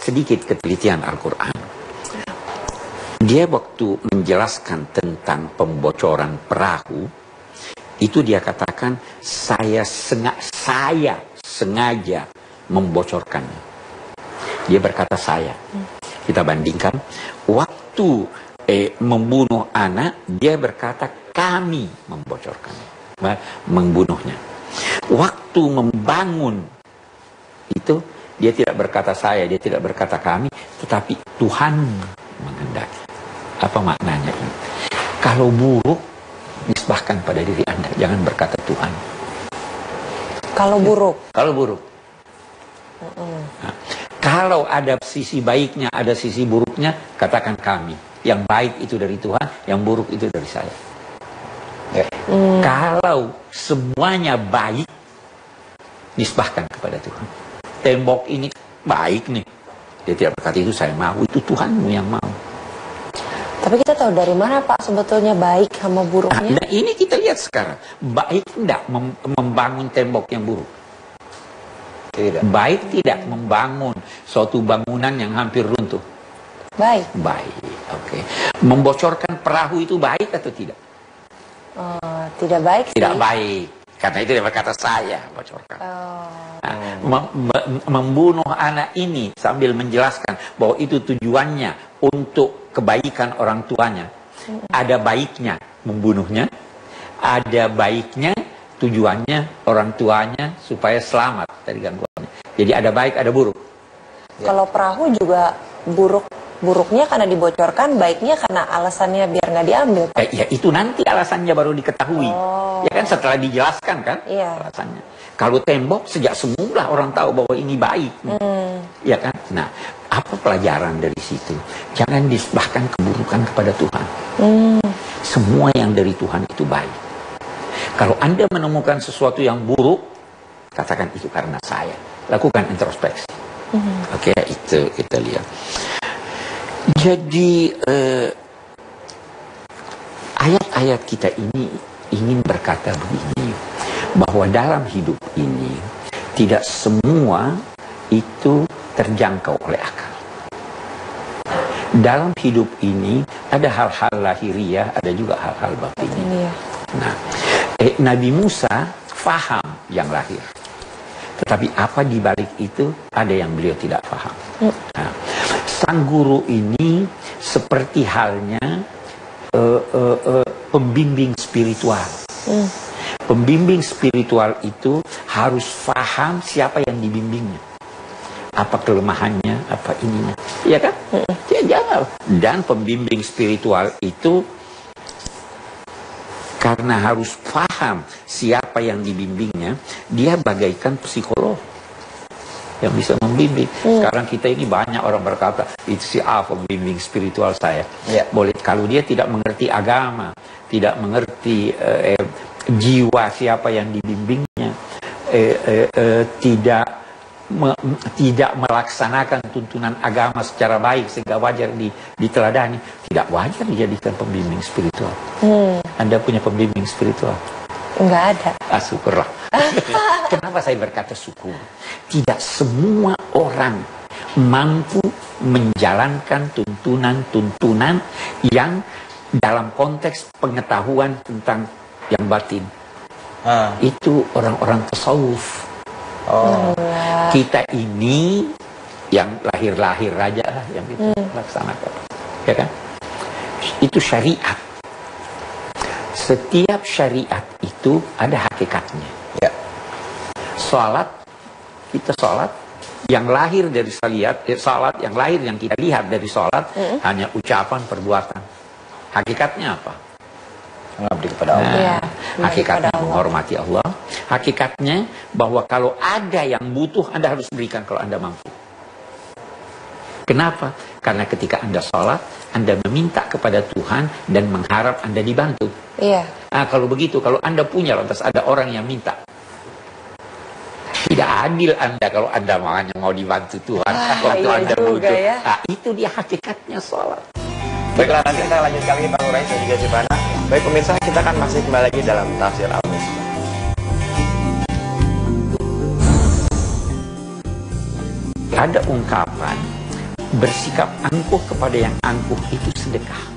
sedikit ketelitian Al-Quran. Dia waktu menjelaskan tentang pembocoran perahu, itu dia katakan, saya sengaja membocorkannya. Dia berkata saya. Kita bandingkan, waktu membunuh anak, dia berkata kami membocorkannya, membunuhnya. Waktu membangun itu, dia tidak berkata saya, dia tidak berkata kami, tetapi Tuhan menghendaki. Apa maknanya ini? Kalau buruk, nisbahkan pada diri Anda, jangan berkata Tuhan. Kalau buruk? Kalau buruk. Nah, kalau ada sisi baiknya, ada sisi buruknya, katakan kami. Yang baik itu dari Tuhan, yang buruk itu dari saya. Ya. Kalau semuanya baik, nisbahkan kepada Tuhan. Tembok ini baik nih. Dia tidak berkata itu saya mau, itu Tuhanmu yang mau. Tapi kita tahu dari mana Pak sebetulnya baik sama buruknya? Nah ini kita lihat sekarang. Baik tidak membangun tembok yang buruk? Tidak. Baik tidak membangun suatu bangunan yang hampir runtuh? Baik. Baik, oke. Membocorkan perahu itu baik atau tidak? Tidak baik sih. Tidak baik. Karena itu dia berkata saya bocorkan. Nah, membunuh anak ini sambil menjelaskan bahwa itu tujuannya untuk kebaikan orang tuanya. Ada baiknya membunuhnya, ada baiknya tujuannya orang tuanya supaya selamat dari gangguannya. Jadi ada baik, ada buruk. Kalau perahu juga buruknya karena dibocorkan, baiknya karena alasannya biar nggak diambil. Ya itu nanti alasannya baru diketahui. Ya kan setelah dijelaskan kan alasannya. Kalau tembok sejak semula orang tahu bahwa ini baik. Ya kan? Nah, apa pelajaran dari situ? Jangan nisbahkan keburukan kepada Tuhan. Semua yang dari Tuhan itu baik. Kalau Anda menemukan sesuatu yang buruk, katakan itu karena saya. Lakukan introspeksi. Oke, itu kita lihat. Jadi ayat-ayat kita ini ingin berkata begini, bahwa dalam hidup ini tidak semua itu terjangkau oleh akal. Dalam hidup ini ada hal-hal lahiriah, ada juga hal-hal batiniah. Nah, Nabi Musa faham yang lahir, tetapi apa di balik itu ada yang beliau tidak faham. Nah, sang guru ini seperti halnya pembimbing spiritual. Pembimbing spiritual itu harus faham siapa yang dibimbingnya, apa kelemahannya, apa ininya, ya kan? Ya jangan. Dan pembimbing spiritual itu karena harus paham siapa yang dibimbingnya, dia bagaikan psikolog yang bisa membimbing. Sekarang kita ini banyak orang berkata, itu si A pembimbing spiritual saya. Boleh, kalau dia tidak mengerti agama, tidak mengerti jiwa siapa yang dibimbingnya, tidak melaksanakan tuntunan agama secara baik sehingga wajar diteladani, tidak wajar dijadikan pembimbing spiritual. Anda punya pembimbing spiritual? Enggak ada. Syukurlah. Kenapa saya berkata syukur? Tidak semua orang mampu menjalankan tuntunan-tuntunan yang dalam konteks pengetahuan tentang yang batin. Itu orang-orang tasawuf. Kita ini yang lahir-lahir raja lah yang kita laksanakan, ya kan? Itu syariat. Setiap syariat itu ada hakikatnya. Ya. Salat, kita salat yang lahir dari salat yang lahir yang kita lihat dari salat hanya ucapan perbuatan. Hakikatnya apa? Mengabdi kepada Allah. Hakikatnya menghormati Allah. Hakikatnya bahwa kalau ada yang butuh, Anda harus berikan kalau Anda mampu. Kenapa? Karena ketika Anda sholat, Anda meminta kepada Tuhan dan mengharap Anda dibantu. Kalau begitu, kalau Anda punya, lantas ada orang yang minta. Tidak adil Anda kalau Anda hanya mau dibantu Tuhan. Waktu Anda butuh. Itu dia hakikatnya sholat. Baiklah, nanti kita lanjutkan lagi Pak Nurais dan juga Sivana. Baik pemirsa, kita akan masih kembali lagi dalam Tafsir Al-Misbah. Ada ungkapan bersikap angkuh kepada yang angkuh itu sedekah.